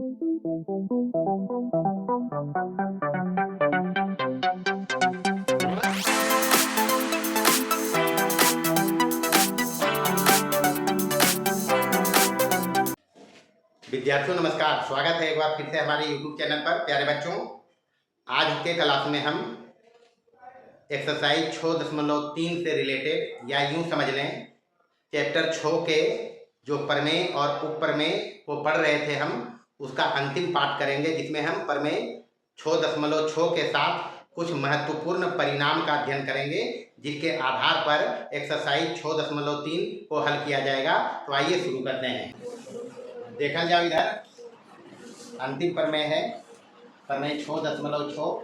विद्यार्थियों नमस्कार, स्वागत है एक बार फिर से हमारे YouTube चैनल पर। प्यारे बच्चों, आज के क्लास में हम एक्सरसाइज 6.3 से रिलेटेड या यूं समझ लें चैप्टर 6 के जो प्रमेय और उपप्रमेय को पढ़ रहे थे हम, उसका अंतिम पाठ करेंगे, जिसमें हम प्रमेय 6.6 के साथ कुछ महत्वपूर्ण परिणाम का अध्ययन करेंगे, जिसके आधार पर एक्सरसाइज 6.3 को हल किया जाएगा। तो आइए शुरू करते हैं। देखा जाओ, इधर अंतिम प्रमेय है, प्रमेय 6.6।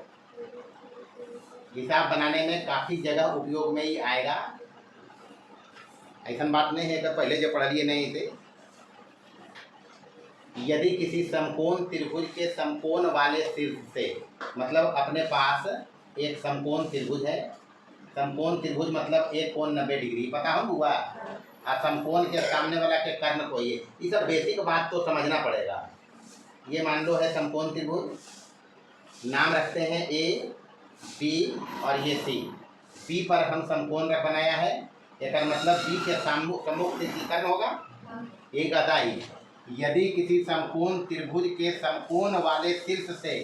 हिसाब बनाने में काफ़ी जगह उपयोग में ही आएगा। ऐसा बात नहीं है कि पहले जो पढ़ लिए नहीं थे। यदि किसी समकोण त्रिभुज के समकोण वाले शीर्ष से, मतलब अपने पास एक समकोण त्रिभुज है। समकोण त्रिभुज मतलब एक कोण 90 डिग्री, पता हो हुआ। और समकोण के सामने वाला के कर्ण को ये सब बेसिक बात तो समझना पड़ेगा। ये मान लो है समकोण त्रिभुज, नाम रखते हैं ए, बी और ये सी। बी पर हम समकोण बनाया है, एक मतलब बी के सम्मुख कर्ण होगा। एक आता ही, यदि किसी समकोण त्रिभुज के समकोण वाले शीर्ष से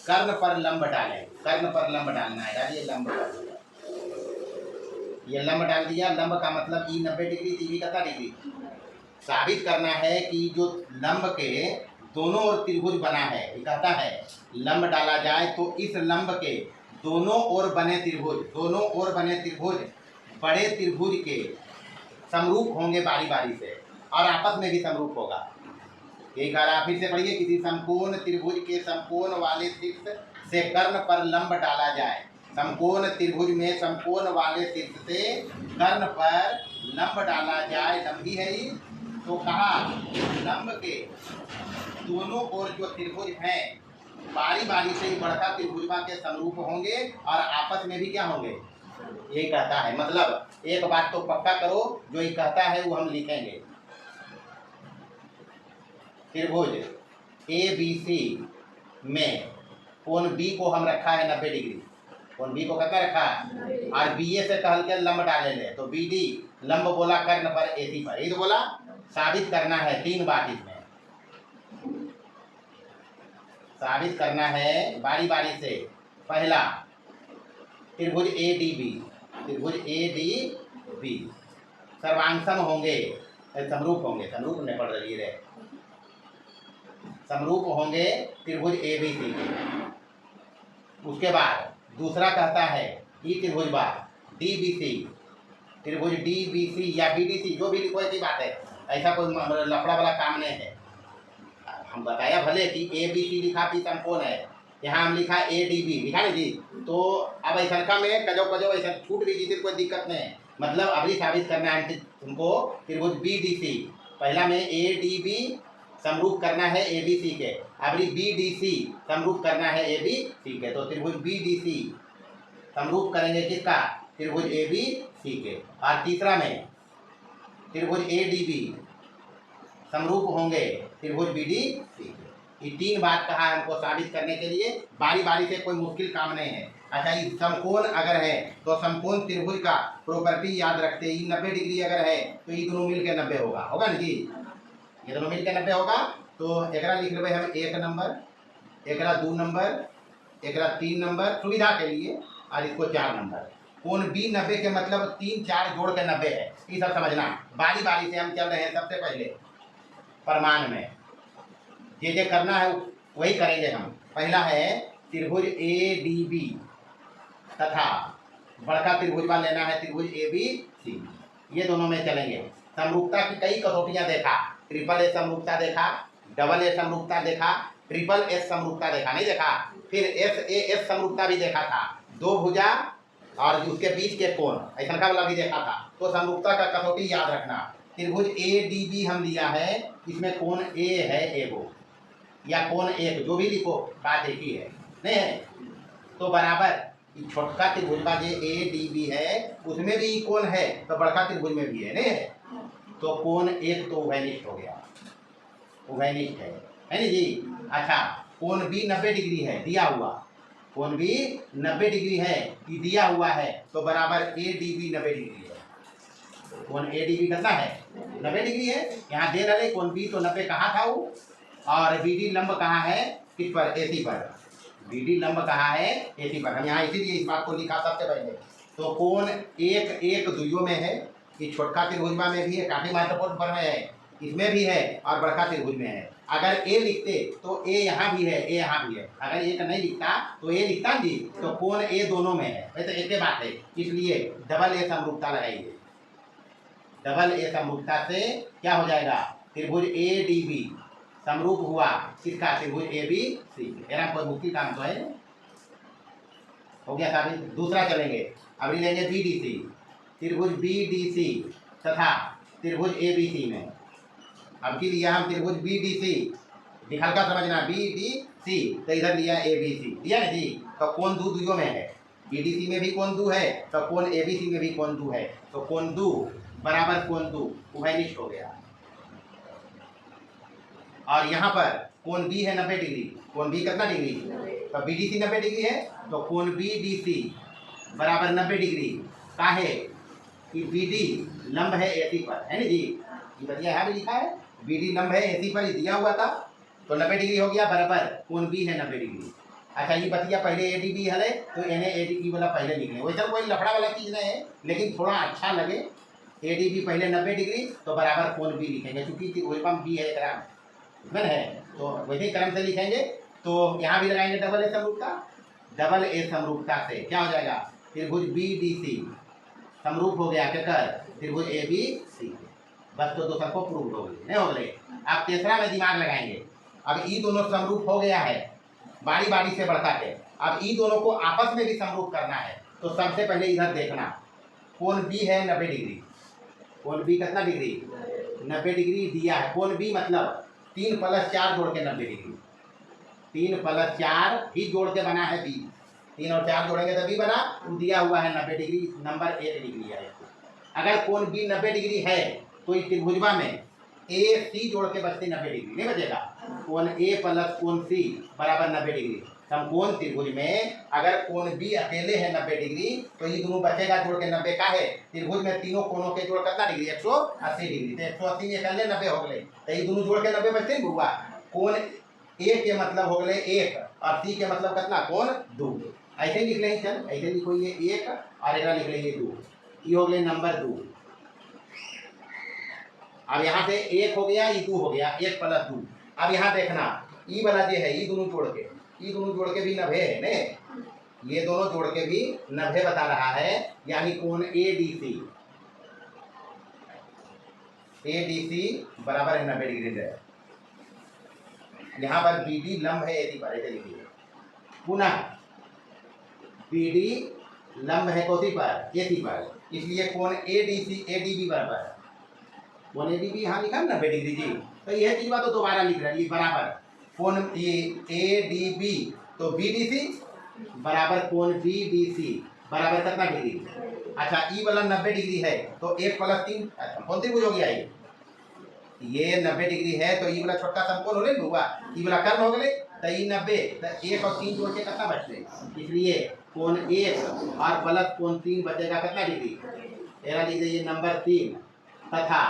कर्ण पर लंब डालें, कर्ण पर लंब डालना है, डालिए लंब कर दिया। ये लंब डाल दिया। लंब का मतलब ई 90 डिग्री, टी कितना डिग्री। साबित करना है कि जो लंब के दोनों ओर त्रिभुज बना है, ये कहता है लंब डाला जाए तो इस लंब के दोनों ओर बने त्रिभुज, दोनों ओर बने त्रिभुज बड़े त्रिभुज के समरूप होंगे बारी बारी से, और आपस में भी समरूप होगा। यही कह रहा, फिर से पढ़िए। किसी समकोण त्रिभुज के समकोण वाले शीर्ष से कर्ण पर लंब डाला जाए। समकोण त्रिभुज में समकोण वाले शीर्ष से कर्ण पर लंब डाला जाए, लंब ही है ये। तो कहा लंब के दोनों ओर जो त्रिभुज हैं बारी बारी से ही बढ़ता त्रिभुजवा के समरूप होंगे और आपस में भी क्या होंगे, यही कहता है। मतलब एक बात तो पक्का करो, जो ये कहता है वो हम लिखेंगे। त्रिभुज ए बी सी में कोण बी को हम रखा है 90 डिग्री। कोण बी को कितना रखा है, और बी ए से कहल के लंब डाले ले, तो बी डी लंब बोला कर्ण पर ए सी पर, ये तो बोला। साबित करना है 3 बात इसमें, साबित करना है बारी बारी से। पहला, त्रिभुज ए डी बी, त्रिभुज ए डी बी सर्वांगसम होंगे, समरूप होंगे, समरूप में पढ़ रही है, समरूप होंगे त्रिभुज ए बी सी के। उसके बाद दूसरा कहता है ई त्रिभुज बा डी बी सी, त्रिभुज डी बी सी या बी डी सी, जो भी लिखो ऐसी बात है, ऐसा कोई लफड़ा वाला काम नहीं है। हम बताया भले कि ए बी सी लिखा भी समकोण है, यहाँ हम लिखा ए डी बी, लिखा नहीं जी। तो अब ऐसा में कजो कजो ऐसा छूट भी जीते, कोई दिक्कत नहीं है। मतलब अभी साबित करना है तुमको त्रिभुज बी डी सी, पहला में ए डी बी समरूप करना है ए बी सी के, अभी बी डी सी समरूप करना है ए बी सी के। तो त्रिभुज बी डी सी समरूप करेंगे किसका, त्रिभुज ए बी सी के। और तीसरा में त्रिभुज ए डी बी समरूप होंगे त्रिभुज बी डी सी के। ये 3 बात कहा है हमको साबित करने के लिए, बारी बारी से, कोई मुश्किल काम नहीं है। अच्छा, ये समकोण अगर है तो समकोण त्रिभुज का प्रॉपर्टी याद रखते हैं। 90 डिग्री अगर है तो ये दोनों मिल के 90 होगा, होगा ना जी। ये दोनों मिल के 90 होगा। तो एकरा लिख लेंगे हम 1 नंबर, एकरा 2 नंबर, एकरा 3 नंबर सुविधा के लिए, और इसको 4 नंबर। कोण बी 90 के मतलब 3 4 जोड़ के 90 है। ये सब समझना, बारी बारी से हम चल रहे हैं। सबसे पहले प्रमाण में ये करना है वही करेंगे हम। पहला है त्रिभुज ए डी बी तथा बड़का त्रिभुज लेना है त्रिभुज ए बी सी, ये दोनों में चलेंगे। समरूपता की कई कसौटियां देखा, ट्रिपल ए समरूपता देखा, डबल ए समरूपता देखा, ट्रिपल एस समरूपता देखा, नहीं देखा। फिर एस ए एस समरूपता भी देखा था, 2 भुजा और उसके बीच के कोण, ऐसा का वाला भी देखा था। तो समरूपता का कसौटी याद रखना। त्रिभुज ए डी बी हम लिया है, इसमें कोण ए है एगो, या कोण एक, जो भी लिखो बात एक ही है, नहीं है। तो बराबर छोटका त्रिभुज का जो ए डी बी है उसमें भी कोण है, तो बड़का त्रिभुज में भी है, नहीं है। तो कोण एक तो उभयनिष्ठ हो गया, उभयनिष्ठ है नहीं जी। अच्छा, कोण बी 90 डिग्री है दिया हुआ, कोण बी 90 डिग्री है कि दिया हुआ है, तो बराबर ए डी बी 90 डिग्री है। कोण ए डी बी कितना है 90 डिग्री है। यहाँ दे रहे कोण बी तो 90 कहाँ था वो, और बी डी लंब कहाँ है किस पर, ए सी पर। बी डी लंब कहाँ है ए सी पर। हम यहाँ इसीलिए इस बात को लिखा सबसे पहले। तो कोण एक एक दुइयों में है, कि छोटका त्रिभुजमा में भी है, काफी महत्वपूर्ण पर में है, इसमें भी है और बड़का त्रिभुज में है। अगर ए लिखते तो ए यहाँ भी है, ए यहाँ भी है। अगर ए का नहीं लिखता तो ए लिखता जी, तो कोण ए दोनों में है, वैसे एक ही बात है। इसलिए डबल ए समरूपता लगाइए। डबल ए समरूपता से क्या हो जाएगा, त्रिभुज ए डी बी समरूप हुआ किसका, त्रिभुज ए बी सी। कोई मुश्किल काम तो है हो गया साहब। दूसरा चलेंगे, अभी लेंगे बी डी सी, त्रिभुज बी डी सी तथा त्रिभुज ए बी सी में। अब की लिया हम त्रिभुज बी डी सी, हल्का समझना, बी डी सी, तो इधर लिया ए बी सी, दिया ना जी। तो कोण दू दुइयों में है, बी डी सी में भी कोण दू है, तो कोण ए बी सी में भी कोण दू है, तो कोण दू बराबर कोण दू उभयनिष्ठ हो गया। और यहाँ पर कोण बी है 90 डिग्री, कोण बी कितना डिग्री, तो बी डी सी 90 डिग्री है, तो कोण बी डी सी बराबर 90 डिग्री का है कि बी डी लंब है ए सी पर, है ना जी। ये बढ़िया यहाँ भी लिखा है, बी डी लंब है ए सी पर, दिया हुआ था, तो 90 डिग्री हो गया बराबर कोण बी है 90 डिग्री। अच्छा, ये बतिया पहले ए डी बी है, तो इन्हें ए डी बी वाला पहले लिखने, वैसे कोई लफड़ा वाला चीज़ नहीं है, लेकिन थोड़ा अच्छा लगे। ए डी बी पहले 90 डिग्री, तो बराबर कोण बी लिखेंगे, क्योंकि वही बी है क्रम में है, तो वैसे ही क्रम से लिखेंगे। तो यहाँ भी लगाएंगे डबल ए समरूपता। डबल ए समरूपता से क्या हो जाएगा, त्रिभुज बी डी सी समरूप हो गया क्या कर त्रिभुज ए बी सी। बस तो दोनों को प्रूव हो गई, नहीं हो गए। अब तीसरा में दिमाग लगाएंगे। अब ई दोनों समरूप हो गया है, बारी बारी से बढ़ता है। अब ई दोनों को आपस में भी समरूप करना है, तो सबसे पहले इधर देखना, कोण बी है 90 डिग्री, कोण बी कितना डिग्री 90 डिग्री दिया है। कोण बी मतलब 3 + 4 जोड़ के 90 डिग्री, 3 + 4 ही जोड़ के बना है बी, 3 और 4 जोड़ेंगे तो बी बना, दिया हुआ है 90 डिग्री, नंबर 1 डिग्री है। अगर कोण बी 90 डिग्री है तो इस त्रिभुजवा में ए सी जोड़ के बचते 90 डिग्री, नहीं बचेगा। कोण ए प्लस कोण सी बराबर 90 डिग्री। समकोण त्रिभुज में अगर कोण बी अकेले है 90 डिग्री, तो ये दोनों बचेगा जोड़ के 90 का है। त्रिभुज में तीनों कोणों के जोड़ कितना डिग्री 180 डिग्री, तो 180 में अकेले 90 हो गए, तो ये दोनों जोड़ के 90 बचते ही हुआ। कोण ए के मतलब हो गए 1 और सी के मतलब कितना कोण 2, ऐसे ही लिख लेंगे। चल ऐसे लिखो, ये 1 और एक लिख लेंगे 2, ये हो गए नंबर 2। अब यहाँ से 1 हो गया, ये 2 हो गया, 1 + 2। अब यहाँ देखना, ई वाला जो है, ये दोनों जोड़ के, ये दोनों जोड़ के भी 90 है ने, ये दोनों जोड़ के भी 90 बता रहा है, यानी कोण A D C, A D सी बराबर है 90 डिग्री है। यहाँ पर बी डी लंब है ए सी पर, ऐसे लिखिए। पुनः बी डी लंब है कोसी पर, ए सी पर, इसलिए कोण A D C A D B बराबर, कोण ए डी बी यहाँ लिखा 90 डिग्री जी। तो यह चीज बात तो दोबारा लिख रहा है, बराबर कोण ए डी बी, तो बी डी सी बराबर कोण बी डी सी बराबर कितना डिग्री। अच्छा, ई वाला 90 डिग्री है, तो 1 + 3 कौन त्रिभुज हो गया ये 90 डिग्री है, तो ई वाला छोटा समकोण हो गया हुआ, ई वाला कर्ण हो गए, तो ई 90, तो 1 और 3 जोड़ के कितना बचते, इसलिए कोण 1 और प्लस कोण 3 बचेगा कितना डिग्री, एरा लिख दीजिए नंबर 3। तथा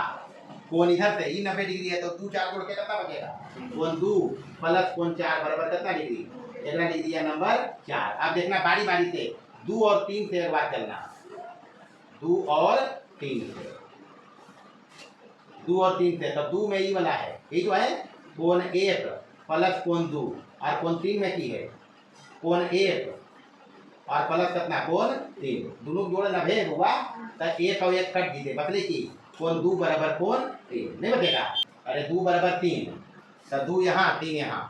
कोण इधर से ई 90 डिग्री है, तो 2 4 जोड़ के कितना बचेगा, कोण 2 + कोण 4 बराबर कितना डिग्री, एरा लिख दिया नंबर 4। अब देखना बारी बारी से 2 और 3 से एक बार चलना, 2 और 3 से, 2 और 3 से, तो 2 में ई वाला है, ये जो है कोण 1 + कोण 2 और कोण 3 में की है कोण 1 और प्लस कितना कोण 3, दोनों जोड़ 90 हुआ, तो 1 और 1 कट दीजिए, बदले की कोण 2 बराबर कोण 3 नहीं बचेगा। अरे 2 बराबर 3, तो 2 यहाँ 3 यहाँ,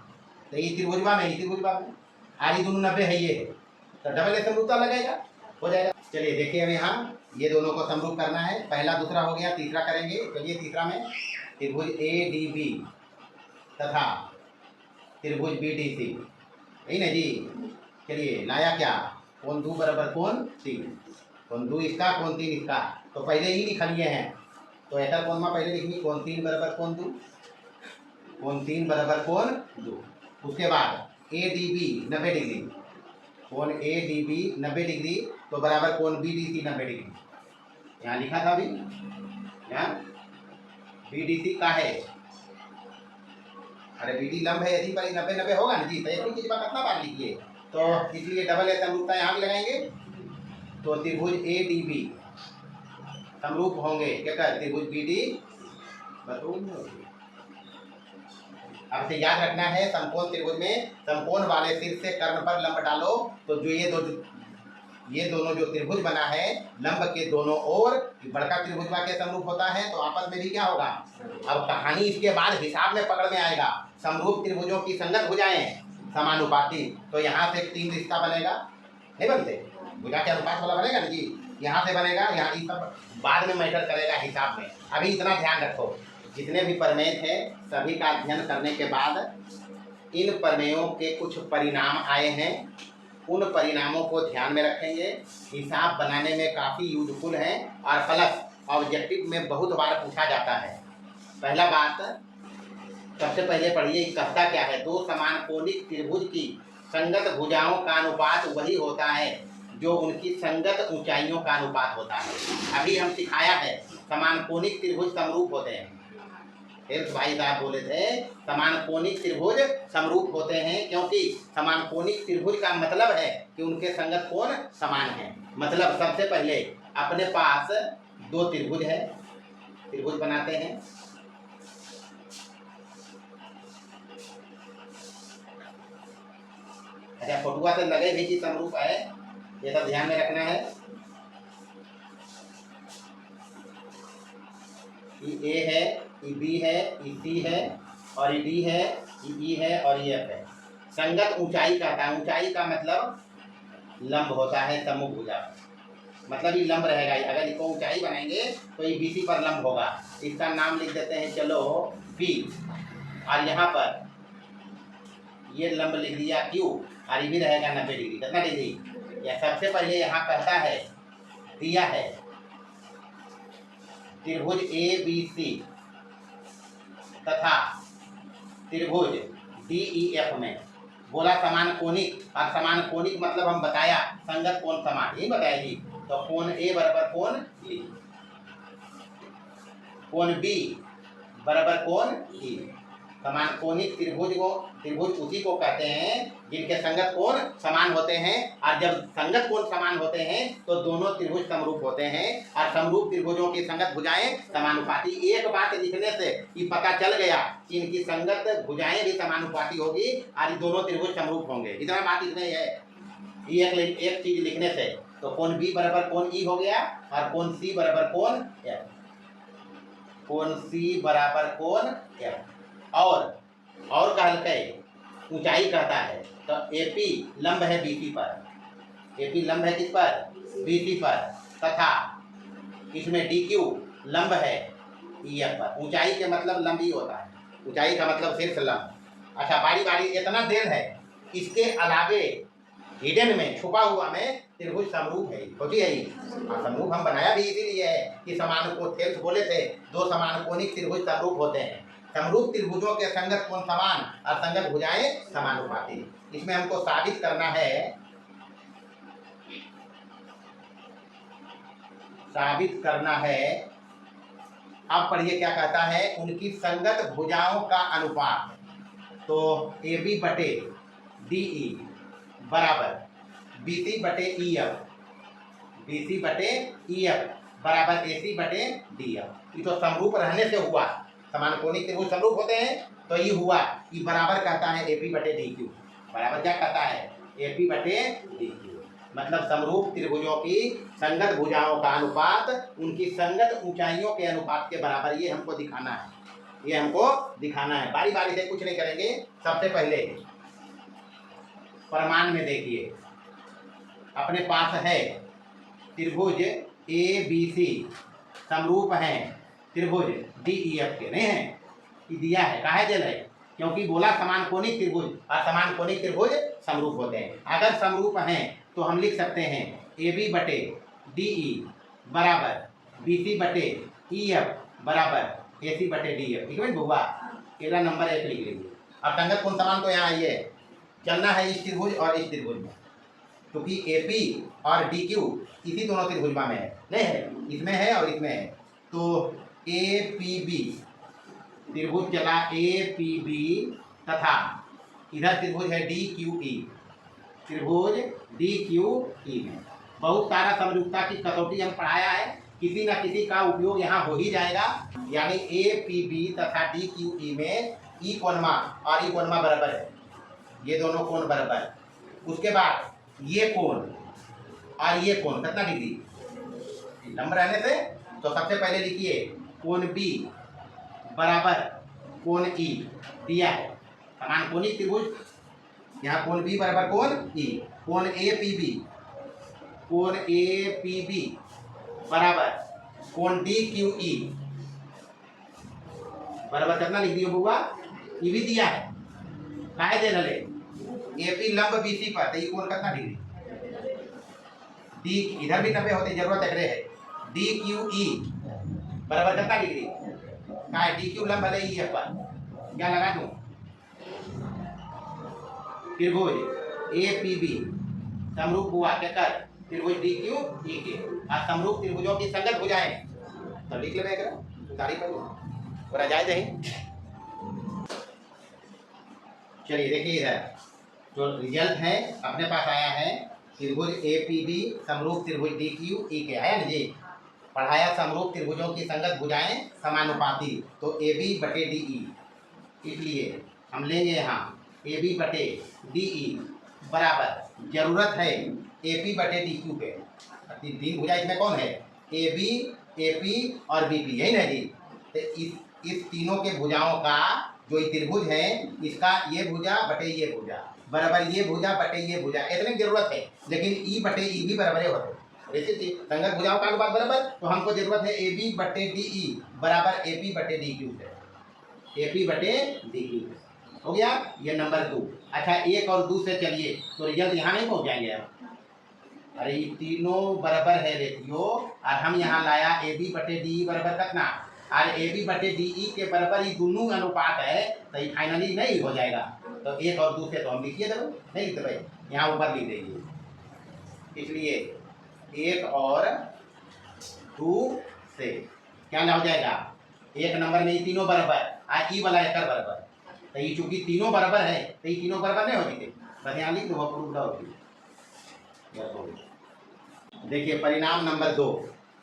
तो ये त्रिभुजवा में, त्रिभुजवा में आरी दोनों 90 है, ये है, तो डबल ए समरूपता लगेगा, हो जाएगा। चलिए देखिए, अब यहाँ ये दोनों को समरूप करना है, पहला दूसरा हो गया, तीसरा करेंगे। चलिए तीसरा में त्रिभुज ए डी बी तथा त्रिभुज बी डी सी, यही ना जी। चलिए लाया क्या, कोण 2 बराबर कोण 3, कोण 2 इसका कोण 3 इसका, तो पहले ही लिख लिए हैं, तो ऐसा कोण में पहले लिखनी कोण 3 बराबर कोण 2, कोण 3 बराबर कोण 2, उसके बाद ए डी बी 90 डिग्री, कोण ए डी बी 90 डिग्री तो बराबर कोण बी डी सी 90 डिग्री। यहाँ लिखा था अभी, यहाँ बी डी सी का है, अरे बी डी लंब है यदि पर 90-90 होगा ना जी, तो एक ही चीज बात कितना बार लिखिए, तो इसलिए डबल ए समरूपता यहाँ भी लगाएंगे। तो त्रिभुज ए डी बी समरूप होंगे क्या कर त्रिभुज बी डी। अब से याद रखना है, समकोण त्रिभुज में समकोण वाले सिर से कर्ण पर लंब डालो, तो जो ये दोनों जो त्रिभुज बना है लंब के दोनों ओर बड़का त्रिभुजवा के समरूप होता है, तो आपस में भी क्या होगा। अब कहानी इसके बाद हिसाब में पकड़ में आएगा। समरूप त्रिभुजों की संगत भुजाएं समानुपाती, तो यहाँ से 3 रिश्ता बनेगा, नहीं बनते, भुजा के अनुपात वाला बनेगा ना जी, यहाँ से बनेगा, यहाँ ये सब बाद में मैटर करेगा हिसाब में। अभी इतना ध्यान रखो, जितने भी प्रमेय थे सभी का अध्ययन करने के बाद इन प्रमेयों के कुछ परिणाम आए हैं, उन परिणामों को ध्यान में रखेंगे। हिसाब बनाने में काफ़ी यूजफुल है और प्लस ऑब्जेक्टिव में बहुत बार पूछा जाता है। पहला बात सबसे पहले पढ़िए, कहता क्या है, दो समान कोणिक त्रिभुज की संगत भुजाओं का अनुपात वही होता है जो उनकी संगत ऊंचाइयों का अनुपात होता है। अभी हम सिखाया है समान कोणिक त्रिभुज समरूप होते हैं, भाई साहब बोले थे समान कोणिक त्रिभुज समरूप होते हैं, क्योंकि समान कोणिक त्रिभुज का मतलब है कि उनके संगत कोण समान है। मतलब सबसे पहले अपने पास दो त्रिभुज है, त्रिभुज बनाते हैं, अच्छा फोटुआ से लगे भी कि समरूप है, ये सब ध्यान में रखना है। ये ए है, ये बी है, ये सी है और ये डी है, ये ई है और ये एफ है। संगत ऊंचाई कहता है, ऊंचाई का मतलब लंब होता है समूह भुजा, मतलब ये लंब रहेगा। अगर इसको ऊंचाई बनाएंगे तो ये बीसी पर लंब होगा, इसका नाम लिख देते हैं चलो बी, और यहाँ पर ये लंब लिख दिया क्यू, और ये भी रहेगा 90 डिग्री। कितना डिग्री, या सबसे पहले यहाँ कहता है दिया है त्रिभुज ए बी सी तथा त्रिभुज डी ई एफ में बोला समान कोणिक, और समान कोणिक मतलब हम बताया संगत कोण समान, यही बताया जी। तो कोण ए बराबर कोण ए, कोण बी बराबर कोण ई। समान कोणिक त्रिभुज उसी को कहते हैं जिनके संगत कोण समान होते हैं, और जब संगत कोण समान होते हैं तो दोनों त्रिभुज समरूप होते हैं, और समरूप त्रिभुजों की संगत भुजाएं समानुपाती। एक बात लिखने से ये पता चल गया कि इनकी संगत भुजाएं भी समानुपाती होगी और ये दोनों त्रिभुज समरूप होंगे। इतना बात इसमें है, एक चीज लिखने से। तो कोण बी बराबर कोण ई हो गया, और कोण सी बराबर कोण एफ, कोण सी बराबर कोण एफ। और कहलके ऊंचाई कहता है, तो एपी लंब है बीसी पर, एपी लंब है किस पर, बीसी पर, तथा इसमें डी क्यू लंब है ईएफ पर। ऊंचाई के मतलब लंब ही होता है, ऊंचाई का मतलब सिर्फ लंब। अच्छा बारी बारी इतना देर है, इसके अलावे हिडन में छुपा हुआ में त्रिभुज समरूप है, होती है ही। समरूप हम बनाया भी इसीलिए है कि समान को थेल्स बोले थे, दो समान कोणिक त्रिभुज समरूप होते हैं। समरूप त्रिभुजों के संगत कोण समान और संगत भुजाएं समानुपाती। इसमें हमको साबित करना है, अब पढ़िए क्या कहता है, उनकी संगत भुजाओं का अनुपात। तो ए बी बटे डी ई बराबर बी सी बटे ई एफ, बी सी बटे ई एफ बराबर ए सी बटे डी एफ। ये तो समरूप रहने से हुआ, समान कोणिक त्रिभुज समरूप होते हैं, तो ये हुआ, ये बराबर कहता है एपी बटे डी क्यू, बराबर क्या कहता है एपी बटे डी क्यू। मतलब समरूप त्रिभुजों की संगत भुजाओं का अनुपात उनकी संगत ऊंचाइयों के अनुपात के बराबर, ये हमको दिखाना है, ये हमको दिखाना है। बारी बारी से कुछ नहीं करेंगे। सबसे पहले प्रमाण में देखिए, अपने पास है त्रिभुज ए बी सी समरूप हैं त्रिभुज डी ई एफ के, नहीं है, ये दिया है, काहे दिल है, क्योंकि बोला समान कोणिक त्रिभुज, और समान कोणिक त्रिभुज समरूप होते हैं। अगर समरूप हैं तो हम लिख सकते हैं ए बी बटे डी ई बराबर बी सी बटे ई एफ बराबर ए सी बटे डी एफ। ठीक है बुआ, एरा नंबर 1 लिख लीजिए, अब संगत कोण समान तो यहाँ ये चलना है इस त्रिभुज और इस त्रिभुज में, क्योंकि AP और DQ इसी दोनों त्रिभुज में है, नहीं है, इसमें है और इसमें है। तो APB त्रिभुज चला APB तथा इधर त्रिभुज है DQE, त्रिभुज DQE में बहुत सारा समरूपता की कसौटी हम पढ़ाया है, किसी न किसी का उपयोग यहाँ हो ही जाएगा। यानी APB तथा DQE में E कोणमा और E कोणमा बराबर है, ये दोनों कोण बराबर। उसके बाद ये कोण और ये कोण कितना डिग्री, लंब रहने से तो सबसे पहले लिखिए कोण B बराबर कोण E दिया है, समान कोणिक त्रिभुज, यहाँ कोण B बराबर कोण E, कोण APB बराबर कोण DQE बराबर कितना लिख दियो बुआ, ये भी दिया है, काहे दे रहे AP लंब BC पर, तो ये कोण कितना डिग्री, D इधर भी 90 होते जरूरत है, DQE बराबर कितना डिग्री, काहे DQ लंब है E पर, क्या लगा दूं, त्रिभुज APB समरूप हुआ कहकर त्रिभुज DQE के, और समरूप त्रिभुजों की संगत भुजाएं तो लिख ले तारीफ पर और जाए दे। चलिए देखिए इधर जो रिजल्ट है अपने पास आया है, त्रिभुज APB समरूप त्रिभुज DQE के आया ना जी, पढ़ाया समरूप त्रिभुजों की संगत भुजाएं समानुपाती, तो AB बटे DE, इसलिए हम लेंगे यहाँ AB बटे DE बराबर जरूरत है AP बटे DQ पे, तीन भुजा इसमें कौन है, AB AP और BP, यही ना जी। तो इस तीनों के भुजाओं का जो त्रिभुज है, इसका ये भुजा बटे ये भुजा बराबर ये भुजा बटे ये भुजा, इतने की जरूरत है, लेकिन E बटे E भी बराबर होते हैं, ऐसे संगत भुजाओं का अनुपात बराबर, तो हमको जरूरत है AB बटे DE बराबर AP बटे DQ से, AP बटे DQ हो गया, ये नंबर 2। अच्छा 1 और 2 से चलिए तो रिजल्ट यहाँ नहीं पहुँच जाएंगे अब, अरे ये तीनों बराबर है रेशियो, और हम यहाँ लाया AB बटे DE बराबर कितना, और AB बटे DE के बराबर ये दोनों अनुपात है, तो ये फाइनली नहीं हो जाएगा। तो 1 और 2 से तो हम लिखिए जरूर, नहीं लिखते भाई, यहाँ ऊपर लिख देंगे, इसलिए 1 और 2 से क्या ना हो जाएगा, 1 नंबर में ये तीनों बराबर, और E वाला एकर बराबर, तो ये चूंकि तीनों बराबर है तो ये तीनों बराबर नहीं होती थे, बस यहाँ लिख दो प्रूफ होती। देखिए परिणाम नंबर 2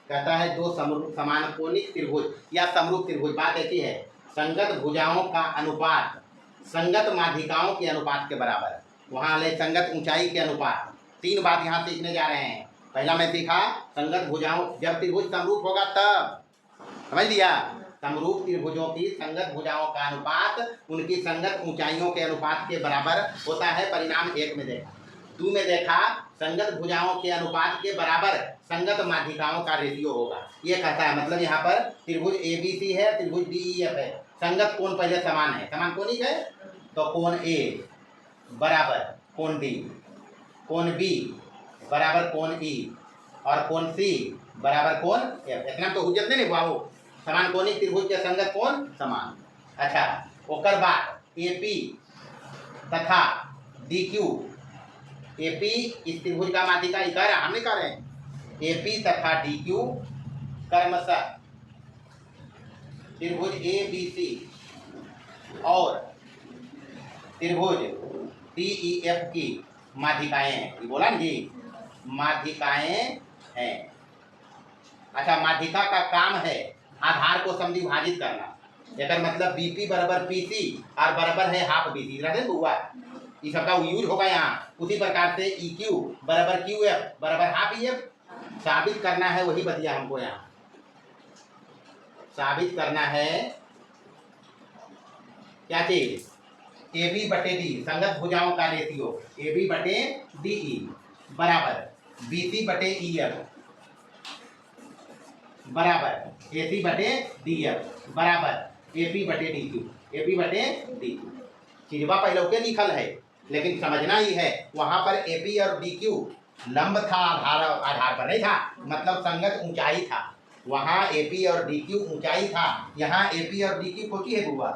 कहता है दो समान कोणिक त्रिभुज या समरूप त्रिभुज, बात ऐसी है संगत भुजाओं का अनुपात संगत माध्यिकाओं के अनुपात के बराबर है, वहाँ ले संगत ऊंचाई के अनुपात, 3 बात यहाँ सीखने जा रहे हैं। पहला मैं सीखा संगत भुजाओं, जब त्रिभुज समरूप होगा तब, समझ लिया, समरूप त्रिभुजों की संगत भुजाओं का अनुपात उनकी संगत ऊंचाइयों के अनुपात के बराबर होता है, परिणाम 1 में देखा। 2 में देखा संगत भुजाओं के अनुपात के बराबर संगत माध्यिकाओं का रेशियो होगा, ये कहता है, मतलब यहाँ पर त्रिभुज ABC है, त्रिभुज DEF है, संगत कोण पहले समान है, समान कोणिक है, तो कोण A बराबर कोण D, कोण B बराबर कोण E और कोण C बराबर कोण F, इतना तो हुज्जत नहीं बाबू, समान कोणिक त्रिभुज के संगत कोण समान। अच्छा ओकर बाद AP तथा DQ, AP इस त्रिभुज का माध्यिका ही कह रहा, हम नहीं कह रहे हैं, AP तथा DQ क्रमशः त्रिभुज ABC और त्रिभुज DEF की माध्यिकाएं हैं, ये बोला ना जी, माध्यिकाएं हैं। अच्छा माध्यिका का काम है आधार को समद्विभाजित करना, एकर मतलब BP बराबर PC और बराबर है हाफ BC, रहे हुआ ये सबका यूज होगा यहाँ। उसी प्रकार से EQ बराबर QF बराबर हाफ EF साबित करना है, वही बतिया हमको यहाँ साबित करना है, क्या चीज, AB बटे D संगत भुजाओं का रेशियो AB बटे DE बराबर BC बटे EF बराबर AC बटे DF बराबर AP बटे DQ, AP बटे DQ। चीजवा पहले के लिखल है, लेकिन समझना ही है वहाँ पर AP और DQ लंब था, आधार पर नहीं था, मतलब संगत ऊंचाई था, वहाँ AP और DQ ऊंचाई था, यहाँ AP और DQ कोची है बुआ,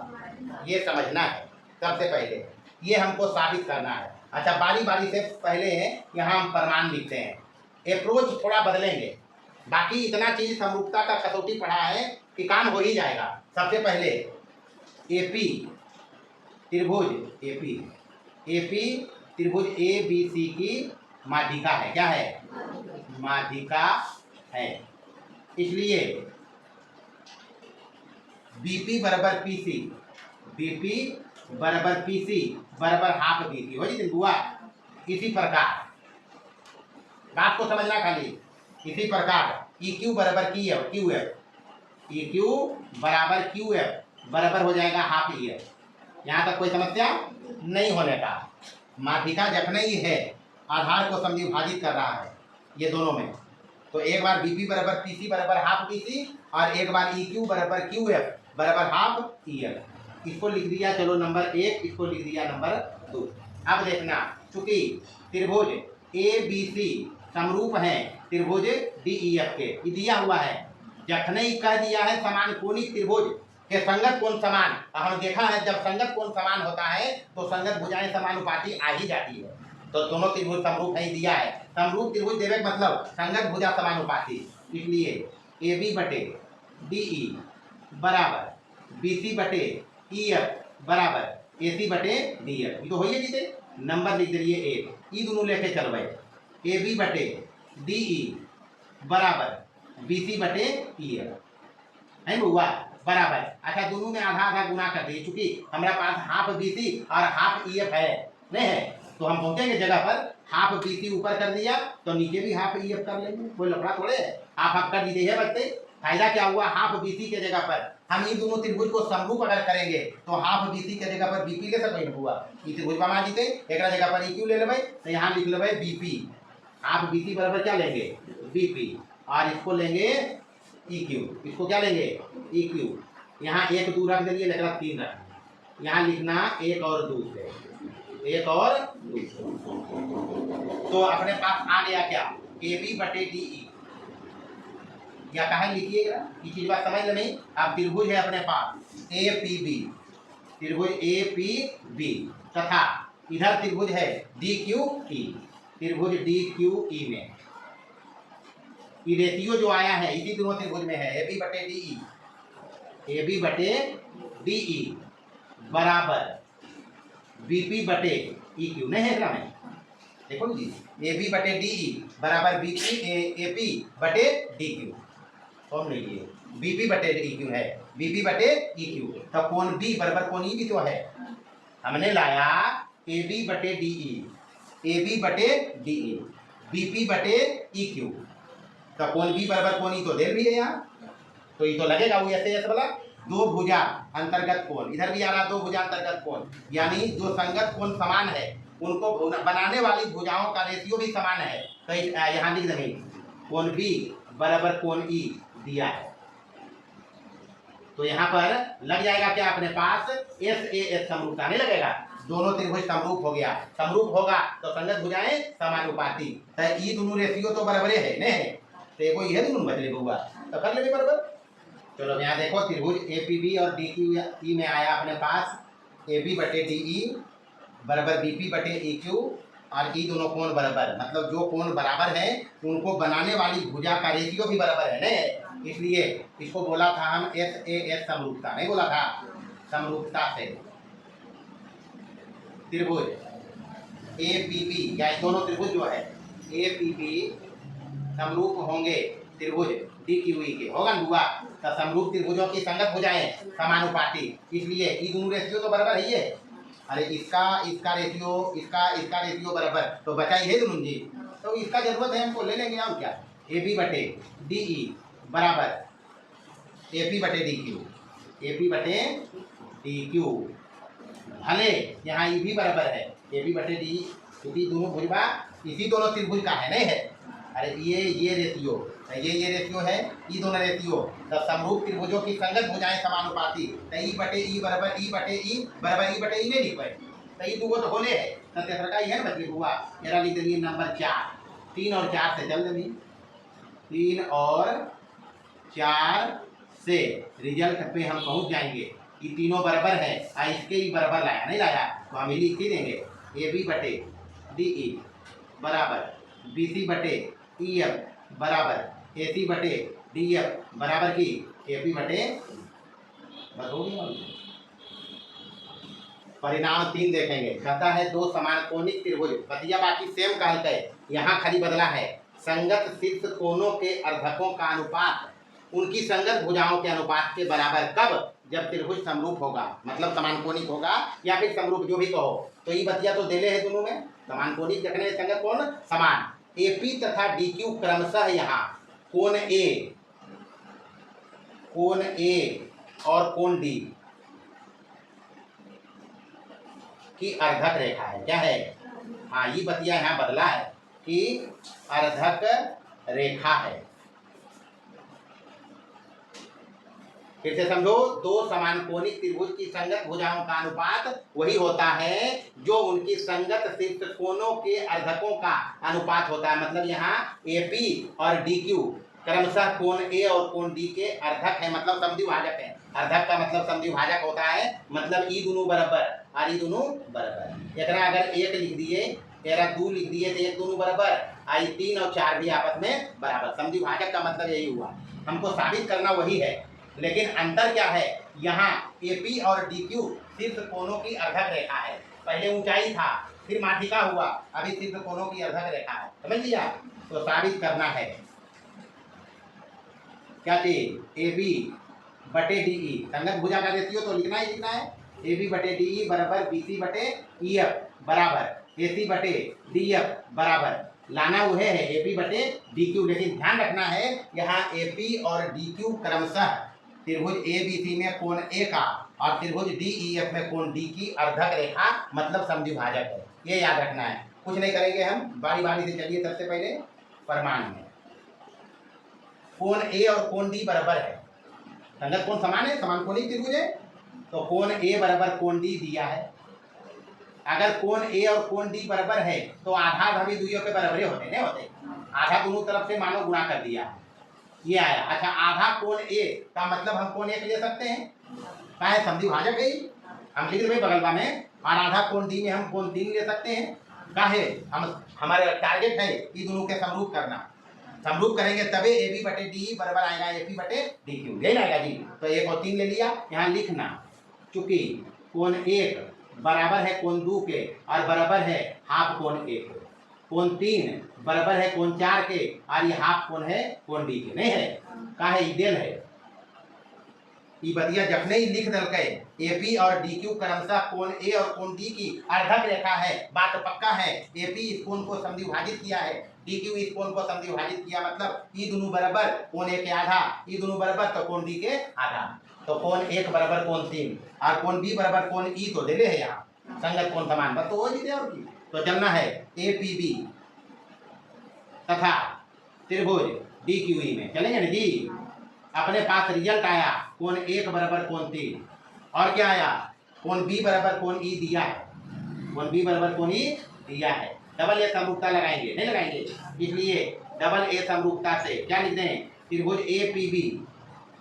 ये समझना है। सबसे पहले ये हमको साबित करना है। अच्छा, बारी बारी से पहले यहाँ हम प्रमाण लिखते हैं। अप्रोच थोड़ा बदलेंगे, बाकी इतना चीज समरूपता का कसौटी पढ़ा है कि काम हो ही जाएगा। सबसे पहले एपी त्रिभुज एपी त्रिभुज ए बी सी की माध्यिका है। क्या है? माध्यिका है। इसलिए बीपी बराबर पीसी, बीपी बराबर पीसी बराबर हाफ बीसी हो जी बुआ। इसी प्रकार बात को समझना खाली, इसी प्रकार EQ बराबर क्यू एफ, EQ बराबर क्यू एफ बराबर हो जाएगा हाफ EF। यहाँ तक कोई समस्या नहीं होने का। माध्यिका जखने ही है, आधार को समविभाजित कर रहा है ये दोनों में, तो एक बार BP बराबर PC बराबर हाफ PC और एक बार EQ बराबर QF बराबर हाफ EF। इसको लिख दिया चलो नंबर 1, इसको लिख दिया नंबर 2। अब देखना, चूंकि त्रिभुज ABC समरूप है त्रिभुज DEF के, ये दिया हुआ है। जखने ही कह दिया है समान कोणिक त्रिभुज के संगत कोण समान, हम देखा है जब संगत कोण समान होता है तो संगत भुजाएं समानुपाती आ ही जाती है। तो दोनों त्रिभुज समरूप है, दिया है। समरूप त्रिभुज देवे का मतलब संगत भुजा समानुपाती, इसलिए AB बटे DE बराबर BC बटे EF बराबर AC बटे DF। ये तो होइए जीते, नंबर लिख दिए 1। ये दोनों लेके चल भाई, AB बटे DE बराबर BC बटे EF है बुआ बराबर। अच्छा, दोनों में आधा आधा गुना कर दिए, चूंकि हमारे पास हाफ BC और हाफ EF है नहीं है, तो हम पहुंचेंगे जगह पर हाफ BC ऊपर कर दिया तो नीचे भी हाफ EF कर लेंगे, कोई लफड़ा थोड़े है। हाफ कर दीजिए है बच्चे। फायदा क्या हुआ, हाफ BC के जगह पर हम इन दोनों त्रिभुज को समरूप अगर करेंगे तो हाफ BC के जगह पर BP ले सकते हुआ, ये त्रिभुज बना जीते। एक जगह पर EQ ले लेबै तो यहाँ लिख लेबै BP, हाफ BC बराबर क्या लेंगे BP, और इसको लेंगे EQ, इसको क्या लेंगे EQ। यहाँ 1 2 रख देंगे, लेकर 3 रख, यहाँ लिखना 1 और 2 से, 1 और 2। तो अपने पास आ गया क्या, AB बटे DE, या कहा लिखिएगा, ये चीज बात समझ ले नहीं। अब त्रिभुज है अपने पास APB, त्रिभुज APB तथा इधर त्रिभुज है DQE, त्रिभुज DQE में ये रेशियो जो आया है इसी दोनों त्रिभुज में है, AB बटे DE, AB बटे DE बराबर BP बटे EQ नहीं है इसमें, देखो जी, AB बटे DE बराबर AP बटे DQ। कौन नहीं है, BP बटे EQ है, BP बटे EQ। तो कोण B बराबर कोण E भी तो है, हमने लाया AB बटे DE, AB बटे DE, BP बटे EQ। तो कोण B बराबर कोण E तो दे भी है यहाँ, तो ये तो लगेगा वो ऐसे वाला दो भुजा अंतर्गत कोण, इधर भी आ रहा दो भुजा अंतर्गत कोण, यानी जो संगत कोण समान है उनको बनाने वाली भुजाओं का रेशियो भी समान है। तो यहाँ लिख देंगे कोण B बराबर कोण E दिया है, तो यहाँ पर लग जाएगा क्या अपने पास SAS समरूपता नहीं लगेगा, दोनों त्रिभुज समरूप हो गया। समरूप होगा तो संगत भुजाएं समानुपाती, तो ये दोनों रेशियो तो बराबर है नहीं, तो ये कोई है दोनों बचले हुआ तो कर ले बराबर। चलो यहाँ देखो त्रिभुज APB और DQE में आया अपने पास AB बटे DE बराबर BP बटे EQ, और ये दोनों कोण बराबर, मतलब जो कोण बराबर है उनको बनाने वाली भुजा का रेशियो भी बराबर है नहीं, इसलिए इसको बोला था हम SAS समरूपता, नहीं बोला था समरूपता से त्रिभुज APB, या दोनों त्रिभुज जो है APB समरूप होंगे त्रिभुज DQE के, होगा ना हुआ। तो समरूप त्रिभुजों की संगत भुजाएं समानुपाती, इसलिए ये दोनों रेशियो तो बराबर है। ये अरे इसका रेशियो बराबर, तो बचा ही है दोनों जी, तो इसका जरूरत है हमको ले लेंगे हम क्या, AB बटे DE बराबर AP बटे DQ, AP बटे DQ, भले यहाँ ये भी बराबर है AB बटे DE, क्योंकि दोनों भुजा इसी दोनों त्रिभुज का है नहीं है। अरे ये रेशियो ये रेशियो है, ये दोनों रेशियो, तो समरूप त्रिभुजों की संगत भुजाएं समानुपाती, तो E बटे E बराबर E बटे E बराबर E बटे E नहीं लिख पाए, तो ये दो तो होले है, तो तेसर का ये बदली हुआ। मेरा लिख देंगे नंबर 4, 3 और 4 से चल देंगे, 3 और 4 से रिजल्ट पे हम पहुंच जाएंगे ये तीनों बराबर है और इसके ही बराबर लाया, नहीं लाया तो हम ही लिख ही देंगे ए बी बटे डी ई बराबर बी सी बटे ई एफ बराबर ए सी बटे डी एफ बराबर की ए पी बटे, बस हो गया। परिणाम 3 देखेंगे, कहता है दो समान कोणिक त्रिभुज, बतिया बाकी सेम कहते हैं, यहाँ खाली बदला है संगत शीर्ष कोणों के अर्धकों का अनुपात उनकी संगत भुजाओं के अनुपात के बराबर कब, जब त्रिभुज समरूप होगा, मतलब समान कोणिक होगा या फिर समरूप जो भी कहो। तो ये बतिया तो देले है दोनों में, समान कोणिक देखने संगत कोण समान, एपी तथा डीक्यू क्रमशः यहाँ कोण ए और कोण डी की अर्धक रेखा है। क्या है? हाँ, ये बतिया यहाँ बदला है कि अर्धक रेखा है। फिर से समझो, दो समान कोणिक त्रिभुज की संगत भुजाओं का अनुपात वही होता है जो उनकी संगत शीर्ष कोणों के अर्धकों का अनुपात होता है। मतलब यहाँ एपी और डीक्यू क्रमशः कोण ए और कोण डी के अर्धक है, मतलब समद्विभाजक है। अर्धक का मतलब समद्विभाजक होता है, मतलब ई दोनों बराबर और ई दोनों बराबर। एकरा अगर 1 लिख दिए, तेरा 2 लिख दिए तो 1 दोनों बराबर, आई 3 और 4 भी आपस में बराबर। समद्विभाजक का मतलब यही हुआ, हमको साबित करना वही है, लेकिन अंतर क्या है, यहाँ एपी और डीक्यू शीर्ष कोणों की अर्धक रेखा है। पहले ऊंचाई था, फिर माठिका हुआ, अभी शीर्ष कोणों की अर्धक रेखा है। समझ लिया? तो साबित करना है क्या चीज, ए बी बटे डी ई, संगत भुजा का रेशियो तो लिखना ही लिखना है। ए बी बटे डी ई बराबर बी सी बटे ई एफ बराबर ए सी बटे डी एफ बराबर लाना वह है ए पी बटे डी क्यू। लेकिन ध्यान रखना है यहाँ ए पी और डी क्यू क्रमशः त्रिभुज ए बी सी में कोण ए का और त्रिभुज डी ई एफ में कोण डी की अर्धक रेखा, मतलब समद्विभाजक है। ये याद रखना है, कुछ नहीं करेंगे हम, बारी बारी से चलिए। सबसे पहले प्रमाण में कोण ए और कोण डी बराबर है, संगत कोण समान है, समान कोणिक त्रिभुज है, तो कोण ए बराबर कोण डी दिया है। अगर कोण ए और कोण डी बराबर है तो आधा आधा दुइयों के बराबर होते नहीं होते, आधा दोनों तरफ से मानो गुणा कर दिया, ये आया। अच्छा, आधा कोण ए का मतलब हम कोण 1 ले सकते हैं, क्या है, समद्विभाजक है, हम लिख रहे बगलवा में, और आधा कोण डी में हम कोण 3 ले सकते हैं। क्या है, हम हमारे टारगेट है ये दोनों के समरूप करना। समरूप करेंगे तभी ए बी बटे डी बराबर आएगा ए पी बटे डी क्यू, यही आएगा जी। तो 1 और 3 ले लिया, यहाँ लिखना, चूंकि कोण 1 बराबर है कोण 2 के और बराबर है हाफ कोण ए के, कोण 3 बराबर है कोण 4 के और ये हाफ कोण है कोण डी के, नहीं है, कहा है इडेल है। ये बतिया जखने ही लिख दल के ए पी और डी क्यू क्रमशः कोण ए और कोण डी की अर्धक रेखा है, बात पक्का है। ए पी इस कोण को समद्विभाजित किया है, डी क्यू इस कोण को समद्विभाजित किया, मतलब ई दोनों बराबर, कोण ए के आधा, ई दोनों बराबर तो कोण डी के आधा। तो कोण 1 बराबर कोण 3 और कोण बी बराबर कोण ई तो दे है यहाँ, संगत कोण समान, बस तो हो ही और की। तो चलना है ए पी बी तथा त्रिभुज डी क्यू ई में चलेंगे ना जी। अपने पास रिजल्ट आया कोण 1 बराबर कोण 3 और क्या आया, कोण बी बराबर कोण ई दिया है, कोण बी बराबर कोण ई दिया है। डबल ए समरूपता लगाएंगे, नहीं लगाएंगे, इसलिए डबल ए समरूपता से क्या लिख दें, त्रिभुज ए पी बी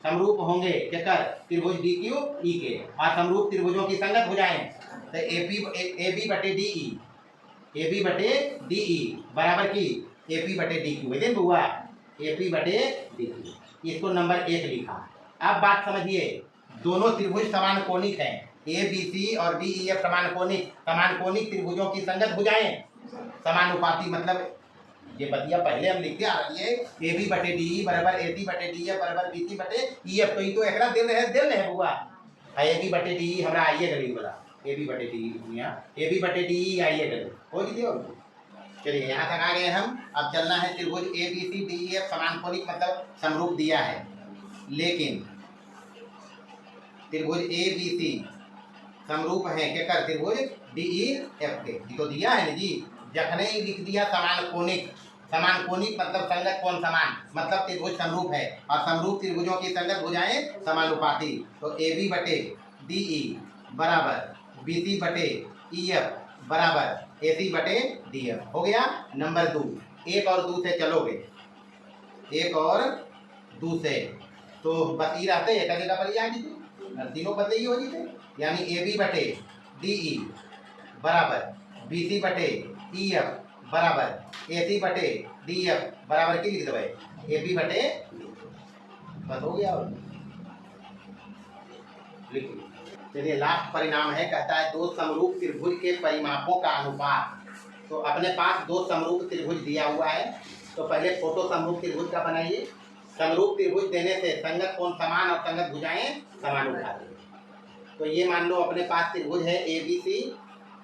समरूप होंगे केकर, त्रिभुज डी क्यू ई के, और समरूप त्रिभुजों की संगत भुजाएं तो ए बी बटे डी ई, ए बी बटे डी ई बराबर की ए पी बटे डी क्यू, है बुआ, ए पी बटे डी क्यू। इसको नंबर 1 लिखा। अब बात समझिए, दोनों त्रिभुज समान कोणिक हैं, ए बी सी और डी ई एफ समान कोणिक त्रिभुजों की संगत भुजाएं समानुपाती, मतलब ये बतिया पहले हम लिखते आ रही है, ए बी बटे डी ई बराबर ए सी बटे डी एफ बराबर बी सी बटे ई एफ। तो ये तो एकरा दिल है बुआ, ए बी बटे डी ई हमरा आइए गली बोला, ए बी बटे डी ई, यहाँ ए बी बटे डी ई आइए गली हो गई। चलिए यहाँ तक आ गए हम। अब चलना है त्रिभुज A B C D E F समान कोणिक, मतलब समरूप दिया है, लेकिन त्रिभुज ए बी सी समरूप है क्या कर त्रिभुज डी ई एफ के, तो दिया है ना जी। जखने ही लिख दिया समान कोणिक मतलब संगत कोण समान, मतलब त्रिभुज समरूप है, और समरूप त्रिभुजों की संगत भुजाएं समानुपाती। तो ए बी बटे डी ई बराबर बी सी बटे ई एफ बराबर ए सी बटे डी एफ हो गया। नंबर 2, 1 और 2 से चलोगे, 1 और 2 से तो बस ये रहते एक जगह पर ही आ तीनों बदले ही हो जी थे, यानी ए बी बटे डी ई बराबर बी सी बटे ई एफ बराबर ए सी बटे डी एफ बराबर की लिख दो भाई ए बी बटे, बस हो गया। और लिखिए, चलिए लास्ट परिणाम है, कहता है दो समरूप त्रिभुज के परिमापों का अनुपात। तो अपने पास दो समरूप त्रिभुज दिया हुआ है, तो पहले फोटो समरूप त्रिभुज का बनाइए। समरूप त्रिभुज देने से संगत कोण समान और संगत भुजाएं समान उठाते हैं। तो ये मान लो अपने पास त्रिभुज है ए बी सी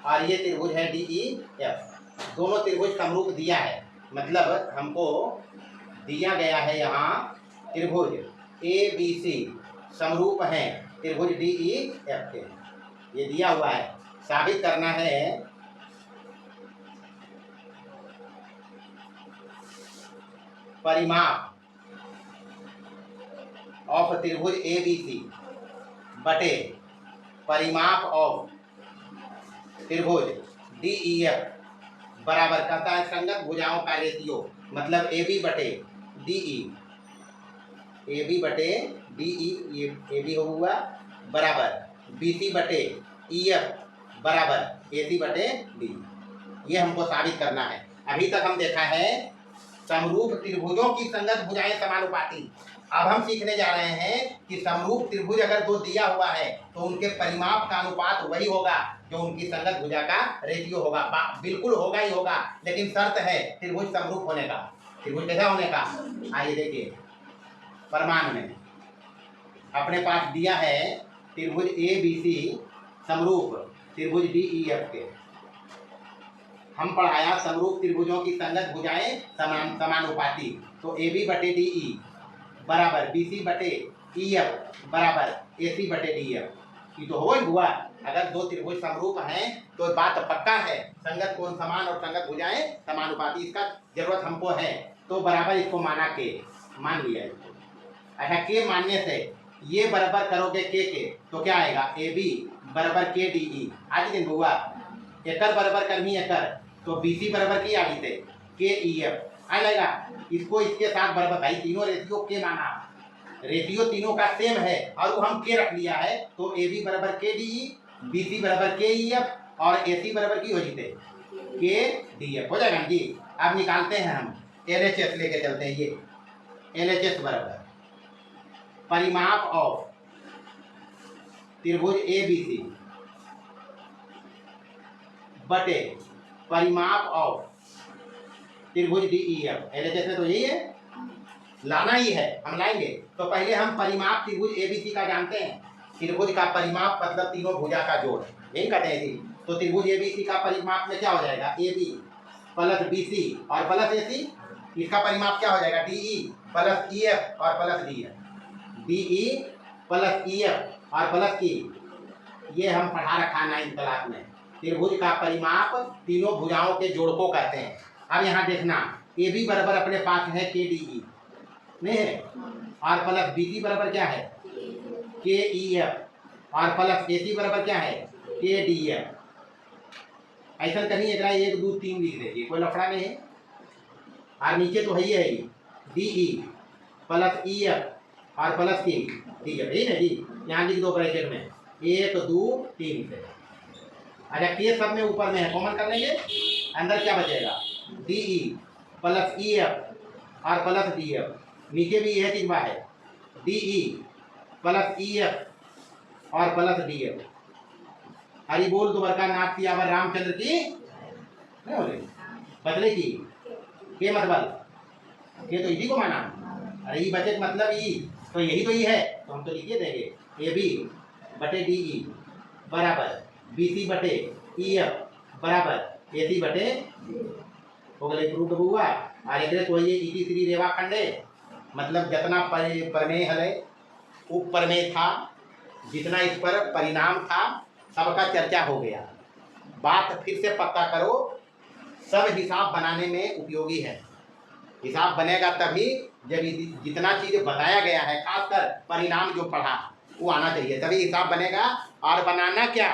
और ये त्रिभुज है डी ई एफ। दोनों त्रिभुज समरूप दिया है, मतलब हमको दिया गया है यहाँ त्रिभुज ए बी सी समरूप हैं त्रिभुज डी ई एफ के, ये दिया हुआ है। साबित करना है परिमाप ऑफ त्रिभुज ए बी सी बटे परिमाप ऑफ त्रिभुज डी ई एफ बराबर कहता है संगत भुजाओं का रेशियो, मतलब ए बी बटे डी ई, ए बी बटे डी ई, ए बी हुआ बराबर बी सी बटे ई एफ बराबर ए सी बटे डी। ये हमको साबित करना है। अभी तक हम देखा है समरूप त्रिभुजों की संगत भुजाएं समानुपाती। अब हम सीखने जा रहे हैं कि समरूप त्रिभुज अगर दो दिया हुआ है तो उनके परिमाप का अनुपात वही होगा जो उनकी संगत भुजा का रेशियो होगा। बिल्कुल होगा ही होगा, लेकिन शर्त है त्रिभुज समरूप होने का। त्रिभुज कैसा होने का, आइए देखिए प्रमाण में अपने पास दिया है त्रिभुज ए बी सी समरूप त्रिभुज डी ई एफ के। हम पढ़ाया समरूप त्रिभुजों की संगत भुजाएं समानुपाती। तो ए बी बटे डी ई बराबर बी सी बटे ई एफ बराबर ए सी बटे डी एफ। ये तो हो ही हुआ। अगर दो त्रिभुज समरूप हैं तो बात पक्का है संगत कोण समान और संगत भुजाएं समानुपाती। इसका जरूरत हमको है, तो बराबर इसको माना के, मान लिया इसको। अच्छा, के मानने से ये बराबर करोगे के तो क्या आएगा, ए बी बराबर के डी ई। आज दिन हुआ एकर बराबर करनी एकर, तो बी सी बराबर की आगे थे के ई एफ आ जाएगा। इसको इसके साथ बराबर, भाई तीनों रेशियो के माना, रेशियो तीनों का सेम है और वो हम के रख लिया है। तो ए बी बराबर के डी ई, बी सी बराबर के ई एफ और ए सी बराबर की हो जीते के डी एफ हो जाएगा जी। अब निकालते हैं हम एल एच एस लेके चलते हैं। ये एल एच एस बराबर परिमाप ऑफ त्रिभुज ए बी सी बटे परिमाप ऑफ त्रिभुज D E F. L H S में तो यही है, लाना ही है, हम लाएंगे। तो पहले हम परिमाप त्रिभुज ए बी सी का जानते हैं। त्रिभुज का परिमाप मतलब तीनों भुजा का जोड़, यही कहते हैं। तो त्रिभुज ए बी सी का परिमाप में क्या हो जाएगा, A B plus B C और प्लस ए सी। इसका परिमाप क्या हो जाएगा, D E plus E F और plus D F. D E plus E F और प्लस की, ये हम पढ़ा रखा 9th क्लास में। त्रिभुज का परिमाप तीनों भुजाओं के जोड़ को कहते हैं। अब यहाँ देखना, ए बी बराबर अपने पास है के डी ई नहीं है, और प्लस बी सी बराबर क्या है के ई एफ और प्लस ए सी बराबर क्या है के डी एफ। ऐसा कहीं एक 1 2 3 लिख देंगे, कोई लफड़ा नहीं है। और नीचे तो है ही D E plus E F और प्लस की डी एफ, यही ना जी। यहाँ लिख दो ब्रैकेट में 1 2 3 से। अच्छा, के सब में ऊपर में है, कॉमन कर लेंगे। अंदर क्या बचेगा, D E plus E F और प्लस डी एफ। नीचे भी यह चीज है, D E plus E F और प्लस डी एफ। हरी बोल द्वारका नाथ की आवर रामचंद्र की नहीं हो रही, बदले की के मतलब के तो इसी को माना। अरे ई बचे मतलब ई, तो यही तो ई है, तो हम तो लिखिए देंगे ए बी बटे डी ई बराबर बी सी बटे ई एफ बराबर ए सी बटे हो गए प्रूफ हुआ। और एक तो ये इति श्री रेवा खंडे, मतलब जितना प्रमेय है उप प्रमेय था, जितना इस पर परिणाम था सबका चर्चा हो गया। बात फिर से पक्का करो, सब हिसाब बनाने में उपयोगी है। हिसाब बनेगा तभी जब जितना चीज़ बताया गया है, खासकर परिणाम जो पढ़ा वो आना चाहिए, तभी हिसाब बनेगा। और बनाना क्या,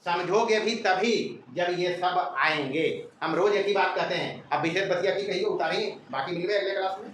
समझोगे भी तभी जब ये सब आएंगे। हम रोज एक ही बात कहते हैं, अब विशेष बतिया की कहिए उतारिए, बाकी मिल गए अगले क्लास में।